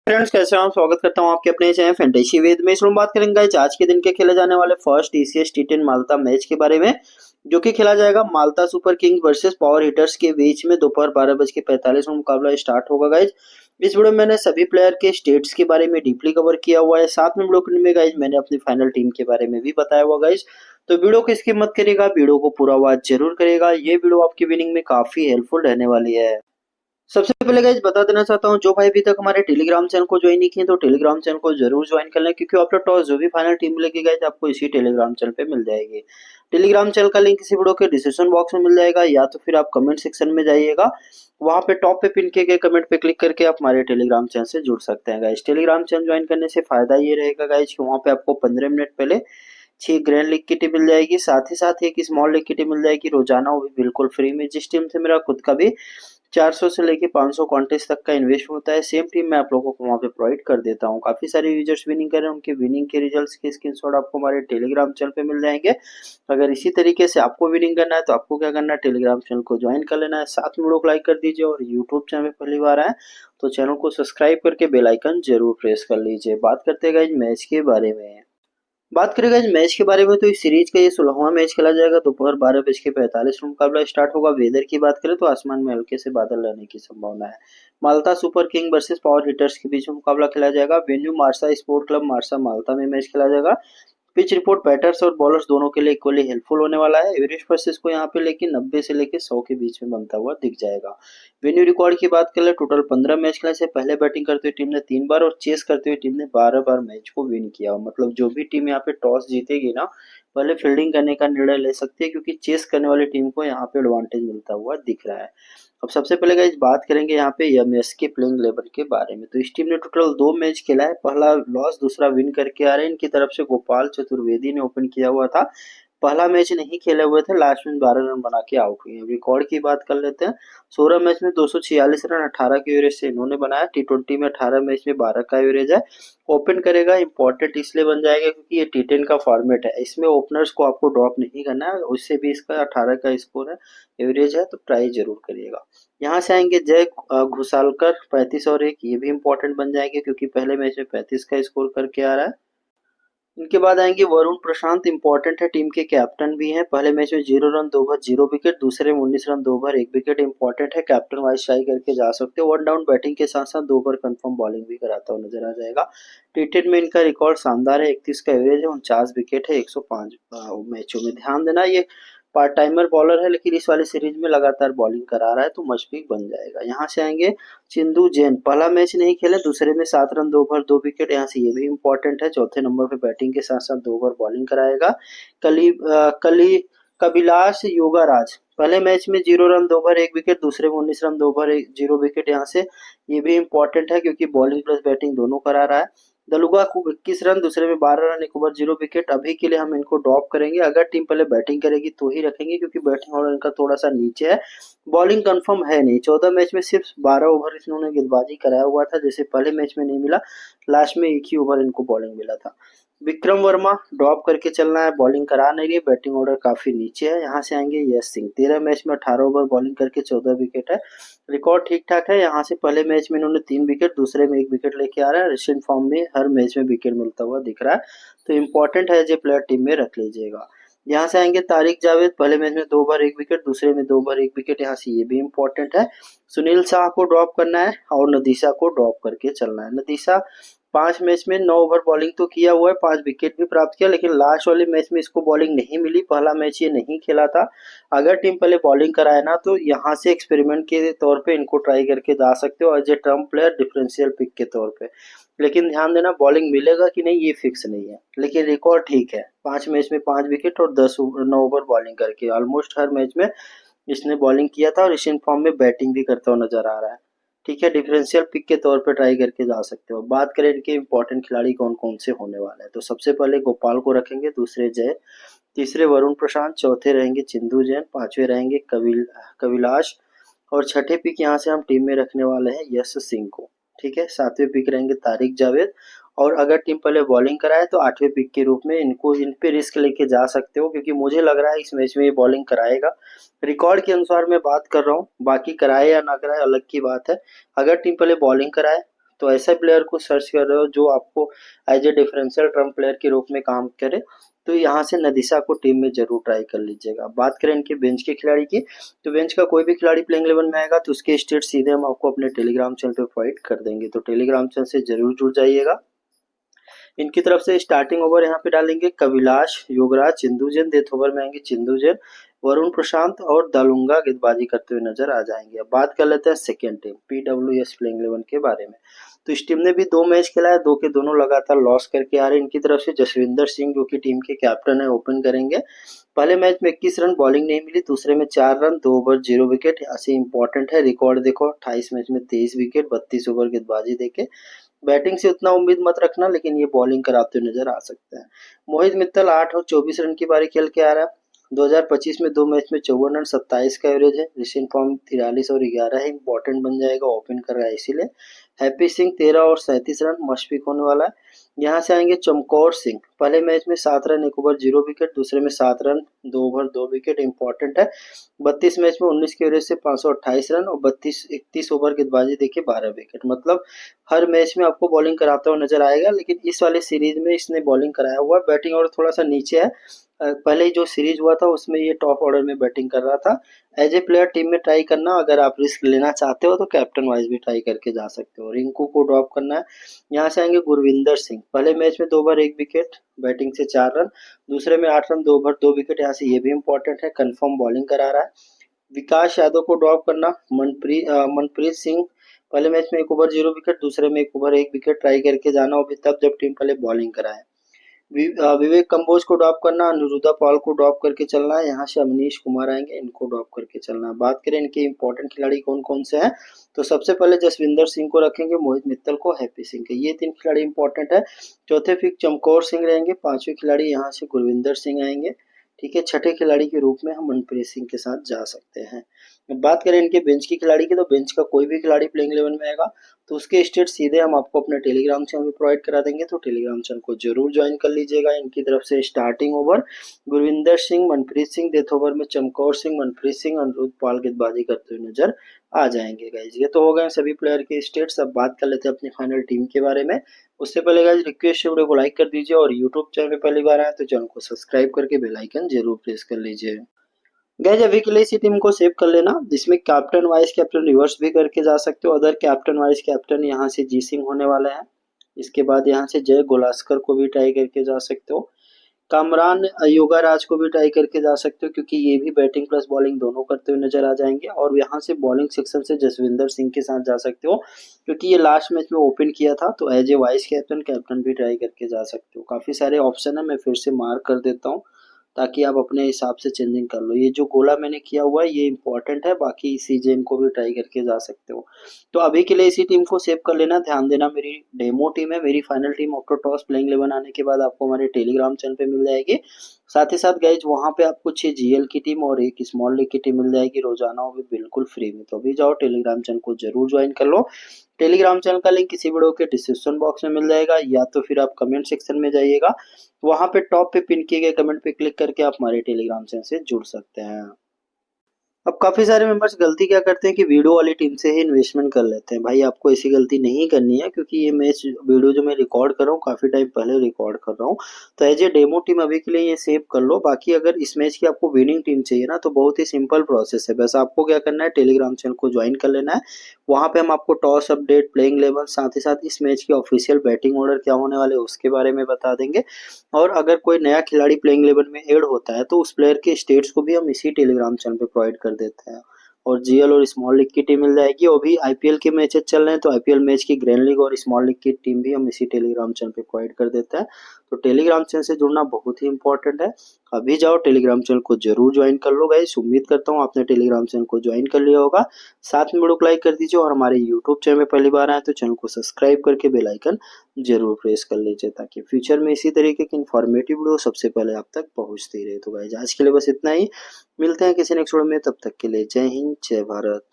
Friends, कैसे हो आप? स्वागत करता हूं आपके अपने चैनल फैंटेसी वेद में। इसमें बात करेंगे गाइस आज के दिन के खेले जाने वाले first TCS T ten Malta match के बारे में, जो कि खेला जाएगा Malta super king versus power hitters के बीच में। दोपहर 12:45 में मुकाबला स्टार्ट होगा गाइस। इस वीडियो में मैंने सभी प्लेयर के स्टेट्स के बारे में डीपली कवर किया हुआ है। साथ में वीडियो में गाइस मैंने अपनी फाइनल टीम के बारे में भी बताया हुआ गाइस। तो वीडियो को स्किप मत करिएगा, वीडियो को पूरा वॉच जरूर करिएगा। ये वीडियो आपकी विनिंग में काफी हेल्पफुल रहने वाली है। सबसे पहले गाइज बता देना चाहता हूँ, जो भाई अभी तक हमारे टेलीग्राम चैनल को ज्वाइन नहीं किए तो टेलीग्राम चैनल को जरूर ज्वाइन कर लें, क्योंकि आफ्टर टॉस जो भी फाइनल टीम मिलेगी गाइज आपको इसी टेलीग्राम चैनल पे मिल जाएगी। टेलीग्राम चैनल का लिंक इसी वीडियो के डिस्क्रिप्शन बॉक्स में मिल जाएगा, या तो फिर आप कमेंट सेक्शन में जाइएगा, वहां पे टॉप पे पिन किए गए कमेंट पे क्लिक करके आप हमारे टेलीग्राम चैनल से जुड़ सकते हैं गाइज। टेलीग्राम चैनल ज्वाइन करने से फायदा ये रहेगा गाइज कि वहाँ पे आपको 15 मिनट पहले 6 ग्रैंड लीग की टीम मिल जाएगी, साथ ही साथ एक स्मॉल लीग की टीम मिल जाएगी रोजाना, वो भी बिल्कुल फ्री में। जिस टीम से मेरा खुद का भी 400 से लेके 500 कॉन्टेस्ट तक का इन्वेस्ट होता है, सेम टीम मैं आप लोगों को वहाँ पे प्रोवाइड कर देता हूँ। काफी सारे यूजर्स विनिंग कर रहे हैं, उनके विनिंग के रिजल्ट्स के स्क्रीनशॉट आपको हमारे टेलीग्राम चैनल पे मिल जाएंगे। अगर इसी तरीके से आपको विनिंग करना है तो आपको क्या करना है, टेलीग्राम चैनल को ज्वाइन कर लेना है, साथ में वीडियो को लाइक कर दीजिए, और यूट्यूब चैनल पे पहली बार आए तो चैनल को सब्सक्राइब करके बेल आइकन जरूर प्रेस कर लीजिए। बात करते हैं गाइस मैच के बारे में। बात करेगा इस मैच के बारे में तो इस सीरीज का ये 16वां मैच खेला जाएगा। दोपहर 12:45 में मुकाबला स्टार्ट होगा। वेदर की बात करें तो आसमान में हल्के से बादल रहने की संभावना है। Malta super king versus power hitters के बीच में मुकाबला खेला जाएगा। Venue Marsa sport club Marsa Malta में मैच खेला जाएगा। पिच रिपोर्ट बैटर्स और बॉलर्स दोनों के लिए इक्वली हेल्पफुल होने वाला है। एवरेज परसेस को यहाँ पे लेके 90 से लेके 100 के बीच में बनता हुआ दिख जाएगा। वेन्यू रिकॉर्ड की बात करें, टोटल 15 मैच खेलने से पहले बैटिंग करते हुए टीम ने 3 बार और चेस करते हुए टीम ने 12 बार मैच को विन किया। मतलब जो भी टीम यहाँ पे टॉस जीतेगी ना, पहले फील्डिंग करने का निर्णय ले सकती है, क्योंकि चेस करने वाली टीम को यहाँ पे एडवांटेज मिलता हुआ दिख रहा है। अब सबसे पहले गाइस बात करेंगे यहाँ पे एमएस के प्लेइंग 11 के बारे में। तो इस टीम ने टोटल 2 मैच खेला है, पहला लॉस दूसरा विन करके आ रहे हैं। इनकी तरफ से गोपाल चतुर्वेदी ने ओपन किया हुआ था। पहला मैच नहीं खेले हुए थे, लास्ट में 12 रन बना के आउट हुए। रिकॉर्ड की बात कर लेते हैं। 16 मैच में 246 रन 18 के एवरेज से इन्होंने बनाया। टी20 में 18 मैच में 12 का एवरेज है। ओपन करेगा इंपॉर्टेंट इसलिए बन जाएगा क्योंकि ये टी10 का फॉर्मेट है, इसमें ओपनर्स को आपको ड्रॉप नहीं करना है। उससे भी इसका 18 का स्कोर है, एवरेज है, तो ट्राई जरूर करिएगा। यहाँ से आएंगे जय घुसालकर 35 और 1, ये भी इंपॉर्टेंट बन जाएंगे क्योंकि पहले मैच में 35 का स्कोर करके आ रहा है। इनके बाद आएंगे वरुण प्रशांत, इंपॉर्टेंट है, टीम के कैप्टन भी हैं। पहले मैच में 0 रन 2 ओवर 0 विकेट, दूसरे में 19 रन 2 ओवर 1 विकेट, इंपॉर्टेंट है, कैप्टन वाइस ट्राई करके जा सकते हो। वन डाउन बैटिंग के साथ साथ 2 ओवर कंफर्म बॉलिंग भी कराता हुआ नजर आ जाएगा। टी10 में इनका रिकॉर्ड शानदार है, 31 का एवरेज है, 49 विकेट है 105 मैचों में। ध्यान देना ये पार्ट टाइमर बॉलर है, लेकिन इस वाली सीरीज में लगातार बॉलिंग करा रहा है, तो मस्ट पिक बन जाएगा। यहाँ से आएंगे चिंदू जैन, पहला मैच नहीं खेले, दूसरे में 7 रन 2 ओवर 2 विकेट, यहाँ से ये भी इंपॉर्टेंट है। चौथे नंबर पे बैटिंग के साथ साथ 2 ओवर बॉलिंग कराएगा। कली कबिलाश योगाराज, पहले मैच में 0 रन 2 ओवर 1 विकेट, दूसरे में 19 रन 2 ओवर 0 विकेट, यहाँ से ये भी इंपॉर्टेंट है क्योंकि बॉलिंग प्लस बैटिंग दोनों करा रहा है। दलुगा को 21 रन, दूसरे में 12 रन 1 ओवर 0 विकेट। अभी के लिए हम इनको ड्रॉप करेंगे, अगर टीम पहले बैटिंग करेगी तो ही रखेंगे, क्योंकि बैटिंग ऑर्डर इनका थोड़ा सा नीचे है, बॉलिंग कंफर्म है नहीं। 14 मैच में सिर्फ 12 ओवर इन्होंने गेंदबाजी कराया हुआ था, जैसे पहले मैच में नहीं मिला, लास्ट में एक ही ओवर इनको बॉलिंग मिला था। विक्रम वर्मा ड्रॉप करके चलना है, बॉलिंग करा नहीं रही, बैटिंग ऑर्डर काफी नीचे है। यहाँ से आएंगे यश सिंह, 13 मैच में 18 ओवर बॉलिंग करके 14 विकेट है, रिकॉर्ड ठीक ठाक है। यहाँ से पहले मैच में इन्होंने 3 विकेट, दूसरे में 1 विकेट लेके आ रहा है। रिसेंट फॉर्म में हर मैच में विकेट मिलता हुआ दिख रहा है, तो इंपॉर्टेंट है, जो प्लेयर टीम में रख लीजिएगा। यहाँ से आएंगे तारिक जावेद, पहले मैच में 2 ओवर 1 विकेट, दूसरे में 2 ओवर 1 विकेट, यहाँ से ये भी इंपॉर्टेंट है। सुनील शाह को ड्रॉप करना है और नदीसा को ड्रॉप करके चलना है। नदीसा 5 मैच में 9 ओवर बॉलिंग तो किया हुआ है, 5 विकेट भी प्राप्त किया, लेकिन लास्ट वाले मैच में इसको बॉलिंग नहीं मिली, पहला मैच ये नहीं खेला था। अगर टीम पहले बॉलिंग कराए ना तो यहाँ से एक्सपेरिमेंट के तौर पे इनको ट्राई करके जा सकते हो, as a term player differential pick के तौर पे। लेकिन ध्यान देना, बॉलिंग मिलेगा कि नहीं ये फिक्स नहीं है, लेकिन रिकॉर्ड ठीक है, 5 मैच में 5 विकेट और 9 ओवर बॉलिंग करके ऑलमोस्ट हर मैच में इसने बॉलिंग किया था, और रिसेंट फॉर्म में बैटिंग भी करता हुआ नजर आ रहा है। ठीक है, डिफरेंशियल पिक के तौर पे ट्राई करके जा सकते हो। बात करें इनके इंपॉर्टेंट खिलाड़ी कौन कौन से होने वाले हैं, तो सबसे पहले गोपाल को रखेंगे, दूसरे जय, तीसरे वरुण प्रशांत, चौथे रहेंगे चिंदू जैन, पांचवे रहेंगे कविलाश, और छठे पिक यहाँ से हम टीम में रखने वाले हैं यश सिंह को। ठीक है, सातवें पिक रहेंगे तारिक जावेद, और अगर टीम पहले बॉलिंग कराए तो 8वें पिक के रूप में इनको इन पे रिस्क लेके जा सकते हो, क्योंकि मुझे लग रहा है इस मैच में ये बॉलिंग कराएगा। रिकॉर्ड के अनुसार मैं बात कर रहा हूँ, बाकी कराए या ना कराए अलग की बात है। अगर टीम पहले बॉलिंग कराए तो ऐसे प्लेयर को सर्च कर रहे हो जो आपको as a differential term player के रूप में काम करे, तो यहाँ से नदिशा को टीम में जरूर ट्राई कर लीजिएगा। बात करें इनके बेंच के खिलाड़ी की, तो बेंच का कोई भी खिलाड़ी प्लेइंग 11 में आएगा तो उसके स्टेट सीधे हम आपको अपने टेलीग्राम चैनल पे प्रोवाइड कर देंगे, तो टेलीग्राम चैनल से जरूर जुड़ जाइएगा। इनकी तरफ से स्टार्टिंग ओवर यहाँ पे डालेंगे कविलाश, योगराज, चिंदूजन, डेथ ओवर में आएंगे चिंदूजन, वरुण प्रशांत और दालुंगा गेंदबाजी करते हुए नजर आ जाएंगे। अब बात कर लेते हैं सेकेंड टीम PWS प्लेइंग 11 के बारे में। तो इस टीम ने भी 2 मैच खेला है, 2 के दोनों लगातार लॉस करके आ रहे हैं। इनकी तरफ से जसविंदर सिंह जो कि टीम के कैप्टन है ओपन करेंगे। पहले मैच में 21 रन बॉलिंग नहीं मिली, दूसरे में 4 रन 2 ओवर 0 विकेट। ऐसे इंपॉर्टेंट है रिकॉर्ड देखो, 28 मैच में 23 विकेट 32 ओवर गेंदबाजी देके। बैटिंग से उतना उम्मीद मत रखना, लेकिन ये बॉलिंग कराते हुए नजर आ सकते हैं। मोहित मित्तल 8 और 24 रन की पारी खेल के आ रहा है। 2025 में 2 मैच में 54 रन 27 का एवरेज है। रिसेंट फॉर्म 43 और 11 है, इंपॉर्टेंट बन जाएगा, ओपन कर रहा है इसीलिए। हैप्पी सिंह 13 और 37 रन, मस्ट पिक होने वाला है। यहाँ से आएंगे चमकौर सिंह, पहले मैच में 7 रन 1 ओवर 0 विकेट, दूसरे में 7 रन 2 ओवर 2 विकेट, इंपॉर्टेंट है। 32 मैच में 19 के एवरेज से 528 रन और 31 ओवर गेंदबाजी देखिए 12 विकेट। मतलब हर मैच में आपको बॉलिंग कराता हुआ नजर आएगा, लेकिन इस वाले सीरीज में इसने बॉलिंग कराया हुआ है। बैटिंग और थोड़ा सा नीचे है, पहले जो सीरीज हुआ था उसमें ये टॉप ऑर्डर में बैटिंग कर रहा था। एज ए प्लेयर टीम में ट्राई करना, अगर आप रिस्क लेना चाहते हो तो कैप्टन वाइज भी ट्राई करके जा सकते हो। रिंकू को ड्रॉप करना है। यहाँ से आएंगे गुरविंदर सिंह, पहले मैच में 2 ओवर 1 विकेट, बैटिंग से 4 रन, दूसरे में 8 रन 2 ओवर 2 विकेट। यहाँ से ये भी इंपॉर्टेंट है, कंफर्म बॉलिंग करा रहा है। विकास यादव को ड्रॉप करना। मनप्रीत सिंह, पहले मैच में 1 ओवर 0 विकेट, दूसरे में 1 ओवर 1 विकेट, ट्राई करके जाना हो भी तब जब टीम पहले बॉलिंग कराए। विवेक कंबोज को ड्रॉप करना, अनुरुद्धा पॉल को ड्रॉप करके चलना है। यहाँ से अवनीश कुमार आएंगे, इनको ड्रॉप करके चलना है। बात करें इनके इंपॉर्टेंट खिलाड़ी कौन कौन से हैं, तो सबसे पहले जसविंदर सिंह को रखेंगे, मोहित मित्तल को, हैप्पी सिंह के, ये 3 खिलाड़ी इंपॉर्टेंट है। चौथे पिक चमकौर सिंह रहेंगे, 5वें खिलाड़ी यहाँ से गुरविंदर सिंह आएंगे। ठीक है, छठे खिलाड़ी के रूप में हम मनप्रीत सिंह के साथ जा सकते हैं। बात करें इनके बेंच की खिलाड़ी की, तो बेंच का कोई भी खिलाड़ी प्लेइंग 11 में आएगा तो उसके स्टेट सीधे हम आपको अपने टेलीग्राम चैनल में प्रोवाइड करा देंगे, तो टेलीग्राम चैनल को जरूर ज्वाइन कर लीजिएगा। इनकी तरफ से starting over Gurvinder Singh, Manpreet Singh, death over में चमकौर सिंह, मनप्रीत सिंह, अनुरुद्ध पाल गेंदबाजी करते हुए नजर आ जाएंगे। गाइज ये तो हो गए सभी प्लेयर के स्टेट्स। अब बात कर लेते हैं अपनी फाइनल टीम के बारे में। उससे पहले गाइज रिक्वेस्ट है, वीडियो को लाइक कर दीजिए और यूट्यूब चैनल पे पहली बार आए तो चैनल को सब्सक्राइब करके बेल आइकन जरूर प्रेस कर लीजिए। गाइज अभी के लिए इसी टीम को सेव कर लेना, जिसमें कैप्टन वाइस कैप्टन रिवर्स भी करके जा सकते हो। अदर कैप्टन वाइस कैप्टन यहाँ से जी सिंह होने वाला है। इसके बाद यहाँ से जय गोलास्कर को भी ट्राई करके जा सकते हो। कामरान योगाराज को भी ट्राई करके जा सकते हो, क्योंकि ये भी बैटिंग प्लस बॉलिंग दोनों करते हुए नजर आ जाएंगे। और यहाँ से बॉलिंग सेक्शन से जसविंदर सिंह के साथ जा सकते हो, क्योंकि ये लास्ट मैच में ओपन किया था, तो as a vice captain captain भी ट्राई करके जा सकते हो। काफी सारे ऑप्शन है, मैं फिर से मार्क कर देता हूँ ताकि आप अपने हिसाब से चेंजिंग कर लो। ये जो गोला मैंने किया हुआ है ये इंपॉर्टेंट है, बाकी इसी जेन को भी ट्राई करके जा सकते हो। तो अभी के लिए इसी टीम को सेव कर लेना। ध्यान देना, मेरी डेमो टीम है, मेरी final team after toss playing 11 आने के बाद आपको हमारे टेलीग्राम चैनल पे मिल जाएगी। साथ ही साथ गाइज वहां पे आपको 6 जीएल की टीम और 1 स्मॉल लीग की टीम मिल जाएगी रोजाना, वो भी बिल्कुल फ्री में। तो अभी जाओ टेलीग्राम चैनल को जरूर ज्वाइन कर लो। टेलीग्राम चैनल का लिंक किसी वीडियो के डिस्क्रिप्शन बॉक्स में मिल जाएगा, या तो फिर आप कमेंट सेक्शन में जाइएगा, वहां पे टॉप पे पिन किए गए कमेंट पे क्लिक करके आप हमारे टेलीग्राम चैनल से जुड़ सकते हैं। अब काफी सारे मेंबर्स गलती क्या करते हैं कि वीडियो वाली टीम से ही इन्वेस्टमेंट कर लेते हैं। भाई आपको ऐसी गलती नहीं करनी है, क्योंकि ये मैच वीडियो जो मैं रिकॉर्ड कर रहा हूँ काफी टाइम पहले रिकॉर्ड कर रहा हूँ, तो एज ए डेमो टीम अभी के लिए ये सेव कर लो। बाकी अगर इस मैच की आपको विनिंग टीम चाहिए ना, तो बहुत ही सिंपल प्रोसेस है। बस आपको क्या करना है, टेलीग्राम चैनल को ज्वाइन कर लेना है। वहां पे हम आपको टॉस अपडेट, प्लेइंग 11, साथ ही साथ इस मैच की ऑफिशियल बैटिंग ऑर्डर क्या होने वाले उसके बारे में बता देंगे। और अगर कोई नया खिलाड़ी प्लेइंग 11 में ऐड होता है तो उस प्लेयर के स्टेट्स को भी हम इसी टेलीग्राम चैनल पे प्रोवाइड कर देते हैं। और जीएल और स्मॉल लीग की टीम मिल जाएगी। और भी आईपीएल के मैचेस चल रहे हैं, तो आईपीएल मैच की ग्रैंड लीग और स्मॉल लीग की टीम भी हम इसी टेलीग्राम चैनल पे प्रोवाइड कर देते हैं। तो टेलीग्राम चैनल से जुड़ना बहुत ही इंपॉर्टेंट है। अभी जाओ टेलीग्राम चैनल को जरूर ज्वाइन कर लो गाइस। उम्मीद करता हूँ आपने टेलीग्राम चैनल को ज्वाइन कर लिया होगा। साथ में वीडियो को लाइक कर दीजिए, और हमारे यूट्यूब चैनल में पहली बार आए तो चैनल को सब्सक्राइब करके बेल आइकन जरूर प्रेस कर लीजिए, ताकि फ्यूचर में इसी तरीके की इन्फॉर्मेटिव वीडियो सबसे पहले आप तक पहुंचती रहे। तो गाइस आज के लिए बस इतना ही, मिलते हैं किसी नेक्स्ट वीडियो में, तब तक के लिए जय हिंद जय भारत।